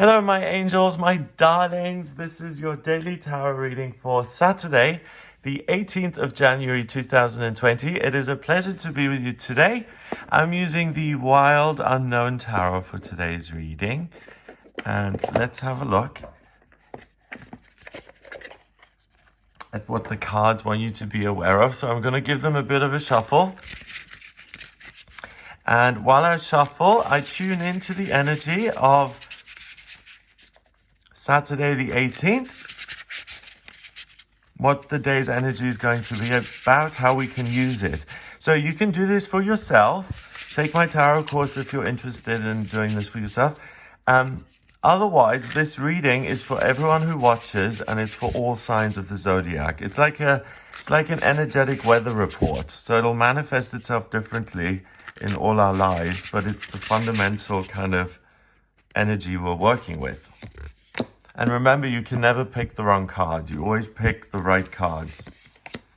Hello, my angels, my darlings. This is your daily tarot reading for Saturday, the 18th of January 2020. It is a pleasure to be with you today. I'm using the Wild Unknown Tarot for today's reading. And let's have a look at what the cards want you to be aware of. So I'm going to give them a bit of a shuffle. And while I shuffle, I tune into the energy of Saturday the 18th, what the day's energy is going to be about, how we can use it. So you can do this for yourself. Take my tarot course if you're interested in doing this for yourself. Otherwise, this reading is for everyone who watches, and it's for all signs of the zodiac. It's like an energetic weather report. So it'll manifest itself differently in all our lives, but it's the fundamental kind of energy we're working with. And remember, you can never pick the wrong cards. You always pick the right cards.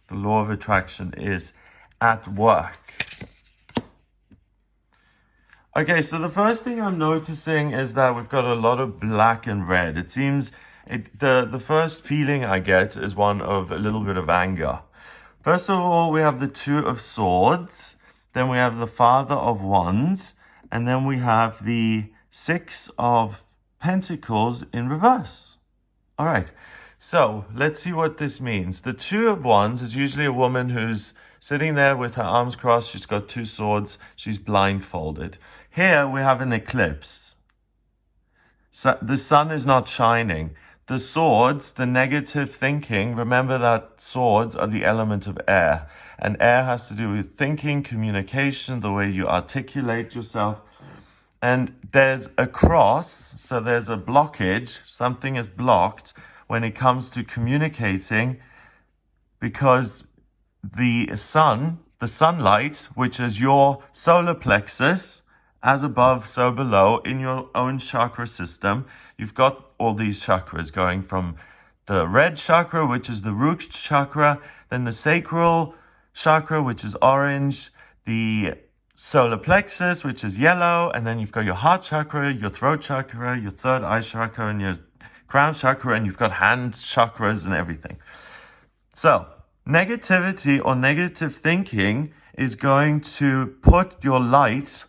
The law of attraction is at work. Okay, so the first thing I'm noticing is that we've got a lot of black and red. It seems the first feeling I get is one of a little bit of anger. First of all, we have the Two of Swords. Then we have the Father of Wands. And then we have the Six of Pentacles in reverse. All right, so let's see what this means. The Two of Wands is usually a woman who's sitting there with her arms crossed. She's got two swords. She's blindfolded. Here we have an eclipse. So the sun is not shining. The swords, the negative thinking, remember that swords are the element of air. And air has to do with thinking, communication, the way you articulate yourself. And there's a cross, so there's a blockage. Something is blocked when it comes to communicating, because the sun, the sunlight, which is your solar plexus, as above, so below, in your own chakra system, you've got all these chakras going from the red chakra, which is the root chakra, then the sacral chakra, which is orange, the solar plexus, which is yellow, and then you've got your heart chakra, your throat chakra, your third eye chakra, and your crown chakra, and you've got hand chakras and everything. So negativity or negative thinking is going to put your light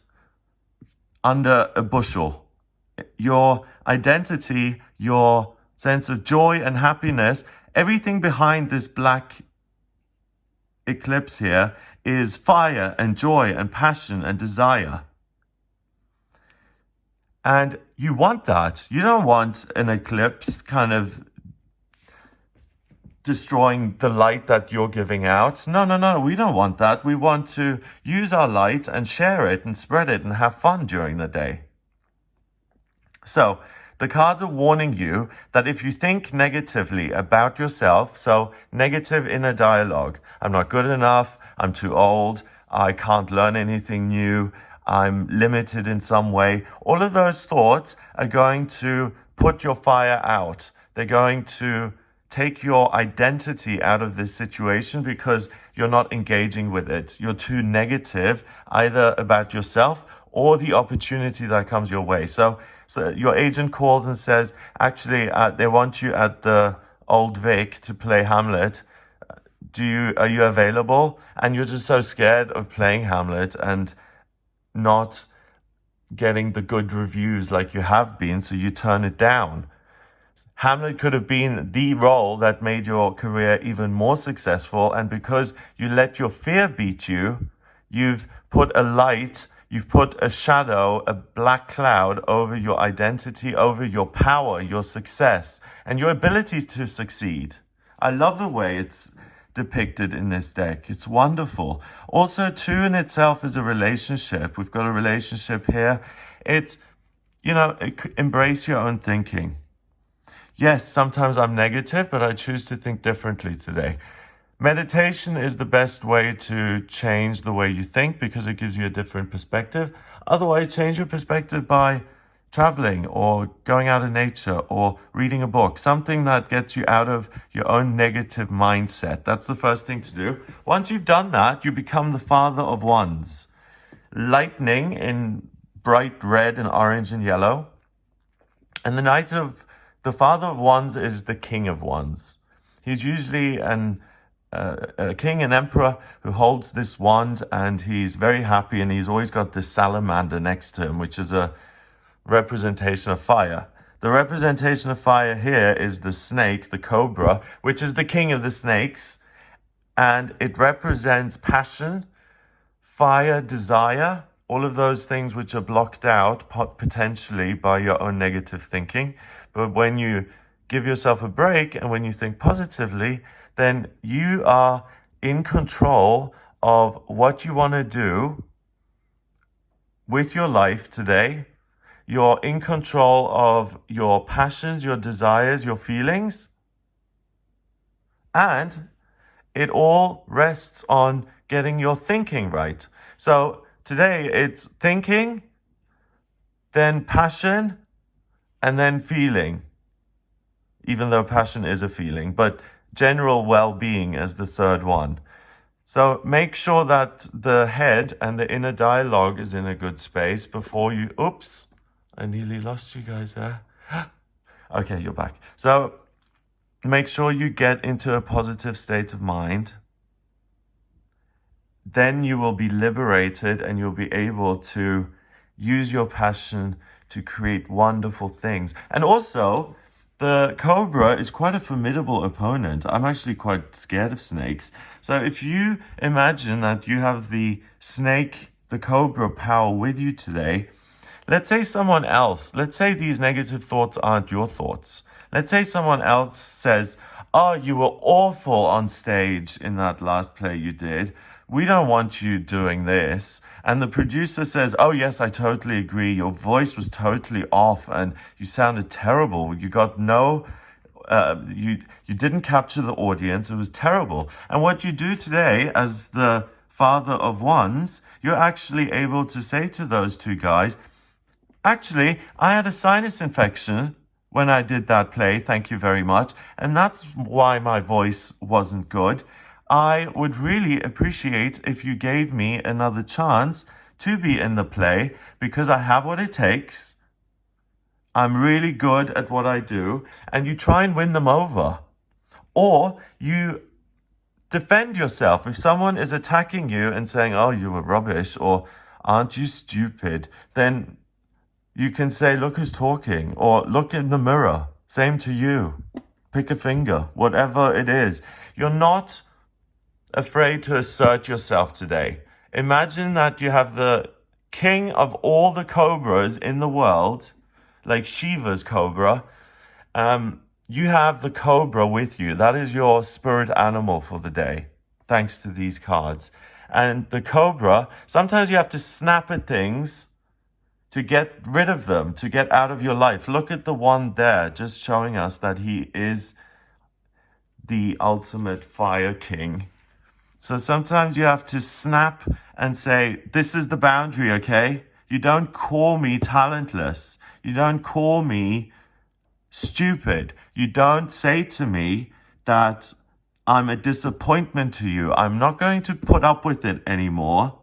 under a bushel. Your identity, your sense of joy and happiness, everything behind this black eclipse here is fire and joy and passion and desire. And you want that. You don't want an eclipse kind of destroying the light that you're giving out. No, we don't want that. We want to use our light and share it and spread it and have fun during the day. So the cards are warning you that if you think negatively about yourself, so negative inner dialogue, I'm not good enough, I'm too old, I can't learn anything new, I'm limited in some way, all of those thoughts are going to put your fire out. They're going to take your identity out of this situation because you're not engaging with it. You're too negative, either about yourself or the opportunity that comes your way. So your agent calls and says, actually, they want you at the Old Vic to play Hamlet. Are you available? And you're just so scared of playing Hamlet and not getting the good reviews like you have been, so you turn it down. Hamlet could have been the role that made your career even more successful, and because you let your fear beat you, you've put a light, you've put a shadow, a black cloud over your identity, over your power, your success, and your abilities to succeed. I love the way it's depicted in this deck. It's wonderful. Also, two in itself is a relationship. We've got a relationship here. It's, embrace your own thinking. Yes, sometimes I'm negative, but I choose to think differently today. Meditation is the best way to change the way you think because it gives you a different perspective. Otherwise, change your perspective by traveling or going out in nature or reading a book, something that gets you out of your own negative mindset. That's the first thing to do. Once you've done that, you become the Father of Wands. Lightning in bright red and orange and yellow. And the Father of Wands is the King of Wands. He's usually a king, an emperor who holds this wand, and he's very happy, and he's always got this salamander next to him, which is a representation of fire. The representation of fire here is the snake, the cobra, which is the king of the snakes, and it represents passion, fire, desire, all of those things which are blocked out potentially by your own negative thinking. But when you give yourself a break and when you think positively, then you are in control of what you want to do with your life today. You're in control of your passions, your desires, your feelings. And it all rests on getting your thinking right. So today it's thinking, then passion, and then feeling. Even though passion is a feeling, but general well-being as the third one. So make sure that the head and the inner dialogue is in a good space before you... Oops, I nearly lost you guys there. Okay, you're back. So make sure you get into a positive state of mind. Then you will be liberated and you'll be able to use your passion to create wonderful things. And also, the cobra is quite a formidable opponent. I'm actually quite scared of snakes. So if you imagine that you have the snake, the cobra power with you today, let's say someone else, let's say these negative thoughts aren't your thoughts. Let's say someone else says, oh, you were awful on stage in that last play you did. We don't want you doing this. And the producer says, oh, yes, I totally agree. Your voice was totally off and you sounded terrible. You got you didn't capture the audience. It was terrible. And what you do today as the Father of Wands, you're actually able to say to those two guys, actually, I had a sinus infection when I did that play. Thank you very much. And that's why my voice wasn't good. I would really appreciate if you gave me another chance to be in the play because I have what it takes. I'm really good at what I do. And you try and win them over. Or you defend yourself. If someone is attacking you and saying, oh, you were rubbish, or aren't you stupid, then you can say, look who's talking, or look in the mirror. Same to you. Pick a finger, whatever it is. You're not afraid to assert yourself today. Imagine that you have the king of all the cobras in the world, like Shiva's cobra. You have the cobra with you. That is your spirit animal for the day, thanks to these cards. And the cobra, sometimes you have to snap at things to get rid of them, to get out of your life. Look at the one there, just showing us that he is the ultimate fire king. So sometimes you have to snap and say, this is the boundary, okay? You don't call me talentless. You don't call me stupid. You don't say to me that I'm a disappointment to you. I'm not going to put up with it anymore.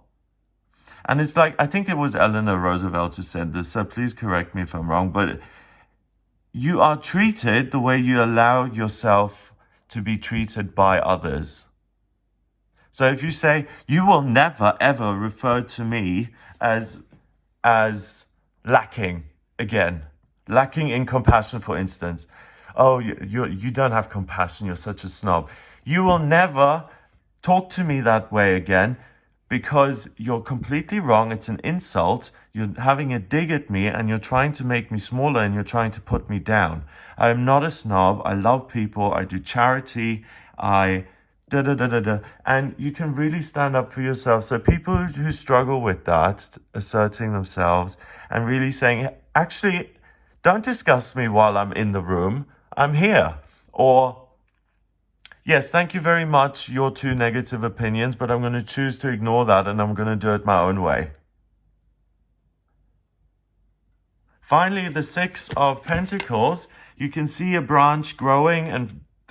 And it's like, I think it was Eleanor Roosevelt who said this, so please correct me if I'm wrong, but you are treated the way you allow yourself to be treated by others. So if you say, you will never, ever refer to me as lacking, again, lacking in compassion, for instance. Oh, you don't have compassion, you're such a snob. You will never talk to me that way again because you're completely wrong. It's an insult. You're having a dig at me and you're trying to make me smaller and you're trying to put me down. I am not a snob. I love people. I do charity. And you can really stand up for yourself. So people who struggle with that, asserting themselves and really saying, actually, don't discuss me while I'm in the room. I'm here. Or, yes, thank you very much, your two negative opinions, but I'm going to choose to ignore that and I'm going to do it my own way. Finally, the Six of Pentacles, you can see a branch growing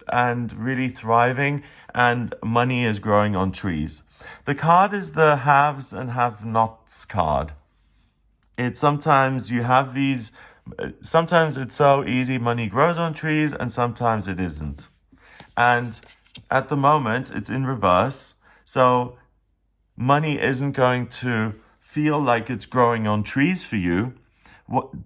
and really thriving, and money is growing on trees. The card is the haves and have-nots card. It's sometimes you have these Sometimes it's so easy, money grows on trees, and sometimes it isn't. And at the moment, it's in reverse. So money isn't going to feel like it's growing on trees for you.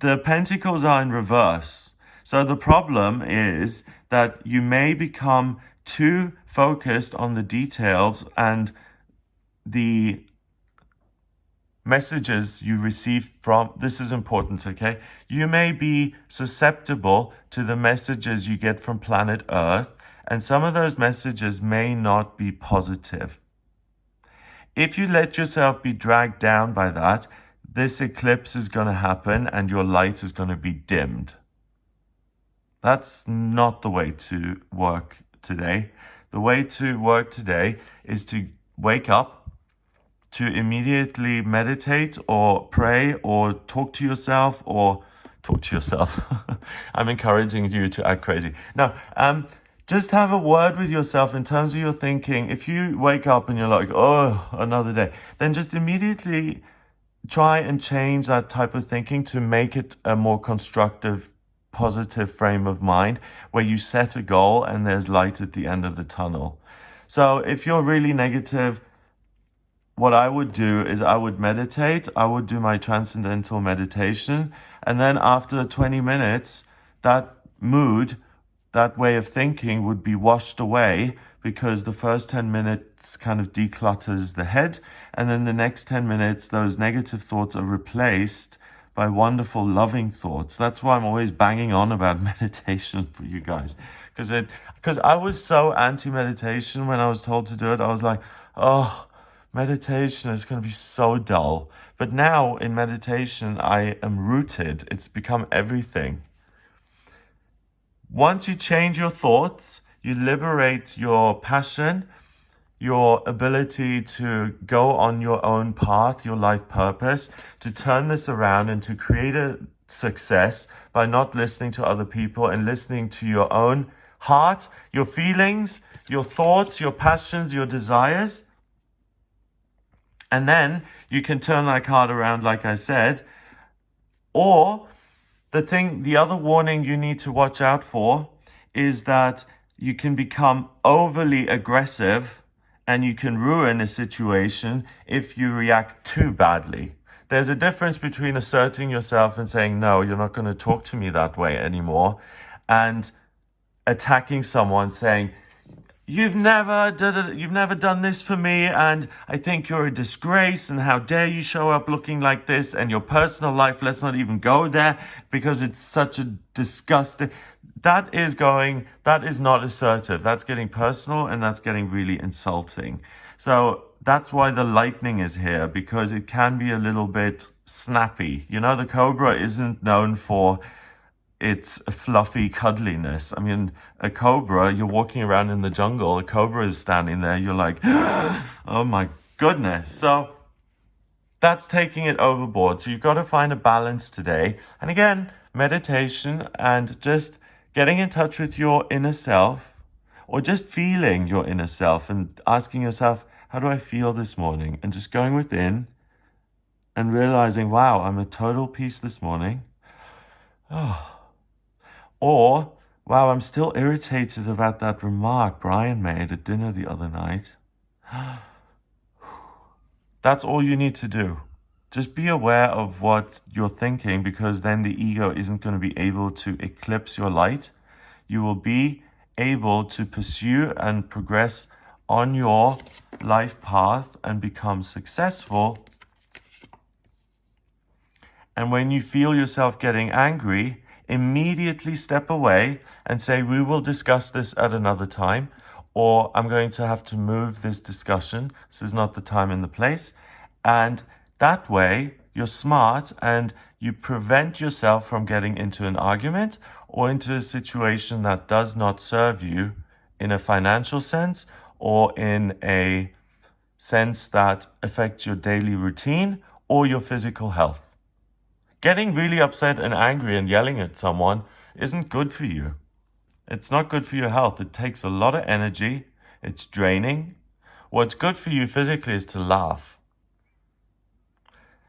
The pentacles are in reverse. So the problem is that you may become too focused on the details and the messages you receive from, this is important, okay? You may be susceptible to the messages you get from planet Earth, and some of those messages may not be positive. If you let yourself be dragged down by that, this eclipse is going to happen and your light is going to be dimmed. That's not the way to work today. The way to work today is to wake up, to immediately meditate or pray or talk to yourself or talk to yourself. I'm encouraging you to act crazy. No, just have a word with yourself in terms of your thinking. If you wake up and you're like, oh, another day, then just immediately try and change that type of thinking to make it a more constructive, positive frame of mind where you set a goal and there's light at the end of the tunnel. So if you're really negative, what I would do is I would meditate. I would do my transcendental meditation. And then after 20 minutes, that mood, that way of thinking would be washed away because the first 10 minutes kind of declutters the head. And then the next 10 minutes, those negative thoughts are replaced by wonderful, loving thoughts. That's why I'm always banging on about meditation for you guys. Because I was so anti-meditation when I was told to do it. I was like, oh, meditation is going to be so dull. But now in meditation, I am rooted. It's become everything. Once you change your thoughts, you liberate your passion, your ability to go on your own path, your life purpose, to turn this around and to create a success by not listening to other people and listening to your own heart, your feelings, your thoughts, your passions, your desires. And then you can turn that card around, like I said. Or the other warning you need to watch out for is that you can become overly aggressive and you can ruin a situation if you react too badly. There's a difference between asserting yourself and saying, no, you're not going to talk to me that way anymore, and attacking someone saying, you've never done this for me, and I think you're a disgrace, and how dare you show up looking like this, and your personal life, let's not even go there because it's such a disgusting. That is not assertive. That's getting personal, and that's getting really insulting. So that's why the lightning is here, because it can be a little bit snappy. You know, the cobra isn't known for its fluffy cuddliness. I mean, a cobra, you're walking around in the jungle, a cobra is standing there, you're like, oh my goodness. So that's taking it overboard. So you've got to find a balance today. And again, meditation and just getting in touch with your inner self, or just feeling your inner self and asking yourself, how do I feel this morning? And just going within and realizing, wow, I'm a total peace this morning. Oh. Or, wow, I'm still irritated about that remark Brian made at dinner the other night. That's all you need to do. Just be aware of what you're thinking, because then the ego isn't going to be able to eclipse your light. You will be able to pursue and progress on your life path and become successful. And when you feel yourself getting angry, immediately step away and say, we will discuss this at another time, or I'm going to have to move this discussion. This is not the time and the place. And that way, you're smart and you prevent yourself from getting into an argument or into a situation that does not serve you in a financial sense or in a sense that affects your daily routine or your physical health. Getting really upset and angry and yelling at someone isn't good for you. It's not good for your health. It takes a lot of energy. It's draining. What's good for you physically is to laugh.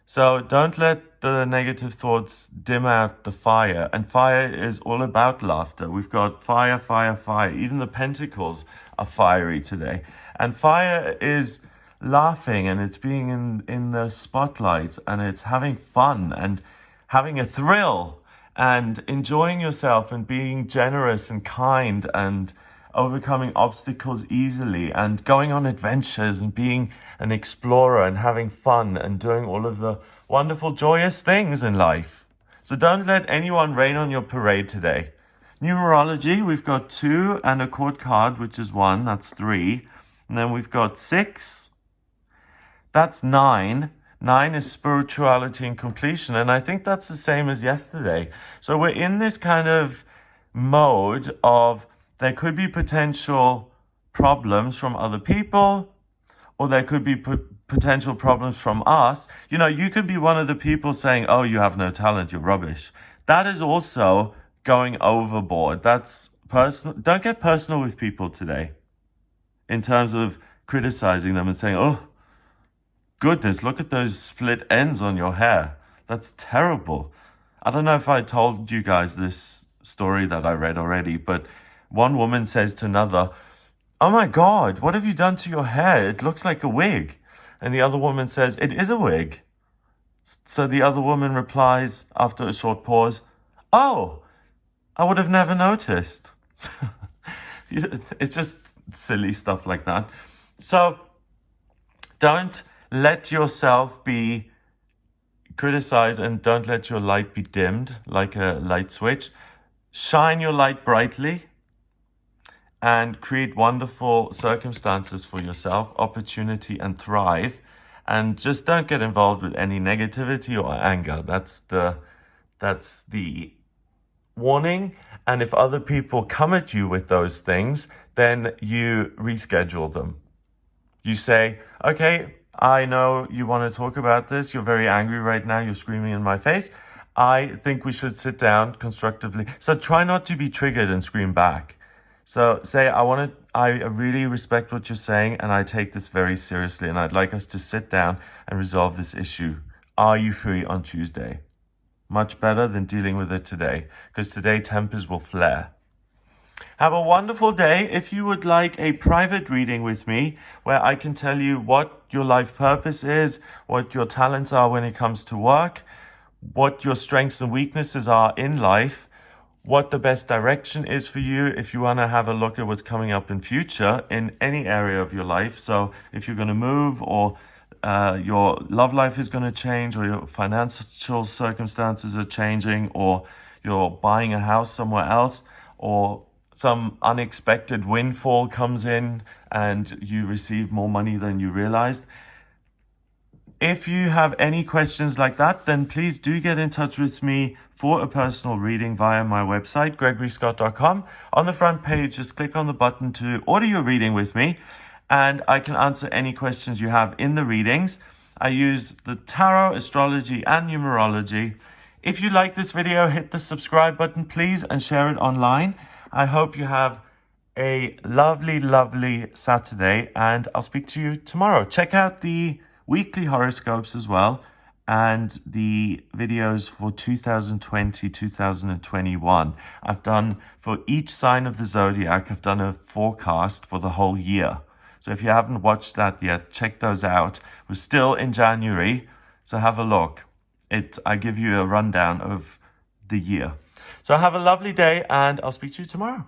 So don't let let the negative thoughts dim out the fire. And fire is all about laughter. We've got fire, fire, fire. Even the pentacles are fiery today. And fire is laughing, and it's being in the spotlight, and it's having fun and having a thrill and enjoying yourself and being generous and kind and overcoming obstacles easily and going on adventures and being an explorer and having fun and doing all of the wonderful, joyous things in life. So don't let anyone rain on your parade today. Numerology, we've got 2 and a court card, which is 1, that's 3. And then we've got 6, that's 9. 9 is spirituality and completion. And I think that's the same as yesterday. So we're in this kind of mode of there could be potential problems from other people, or there could be potential problems from us. You know, you could be one of the people saying, oh, you have no talent, you're rubbish. That is also going overboard. That's personal. Don't get personal with people today in terms of criticizing them and saying, oh, goodness, look at those split ends on your hair. That's terrible. I don't know if I told you guys this story that I read already, but one woman says to another, oh my God, what have you done to your hair? It looks like a wig. And the other woman says, it is a wig. So the other woman replies after a short pause, oh, I would have never noticed. It's just silly stuff like that. So don't let yourself be criticized, and don't let your light be dimmed like a light switch. Shine your light brightly and create wonderful circumstances for yourself, opportunity, and thrive. And just don't get involved with any negativity or anger. That's the warning. And if other people come at you with those things, then you reschedule them. You say, okay, I know you want to talk about this. You're very angry right now. You're screaming in my face. I think we should sit down constructively. So try not to be triggered and scream back. So say, I really respect what you're saying, and I take this very seriously, and I'd like us to sit down and resolve this issue. Are you free on Tuesday? Much better than dealing with it today, because today tempers will flare. Have a wonderful day. If you would like a private reading with me, where I can tell you what your life purpose is, what your talents are when it comes to work, what your strengths and weaknesses are in life, what the best direction is for you if you want to have a look at what's coming up in future in any area of your life. So if you're going to move, or your love life is going to change, or your financial circumstances are changing, or you're buying a house somewhere else, or some unexpected windfall comes in and you receive more money than you realized. If you have any questions like that, then please do get in touch with me for a personal reading via my website, gregoryscott.com. On the front page, just click on the button to order your reading with me, and I can answer any questions you have in the readings. I use the tarot, astrology, and numerology. If you like this video, hit the subscribe button, please, and share it online. I hope you have a lovely, lovely Saturday, and I'll speak to you tomorrow. Check out the weekly horoscopes as well, and the videos for 2020, 2021. I've done, for each sign of the zodiac, I've done a forecast for the whole year. So if you haven't watched that yet, check those out. We're still in January, so have a look. I give you a rundown of the year. So have a lovely day, and I'll speak to you tomorrow.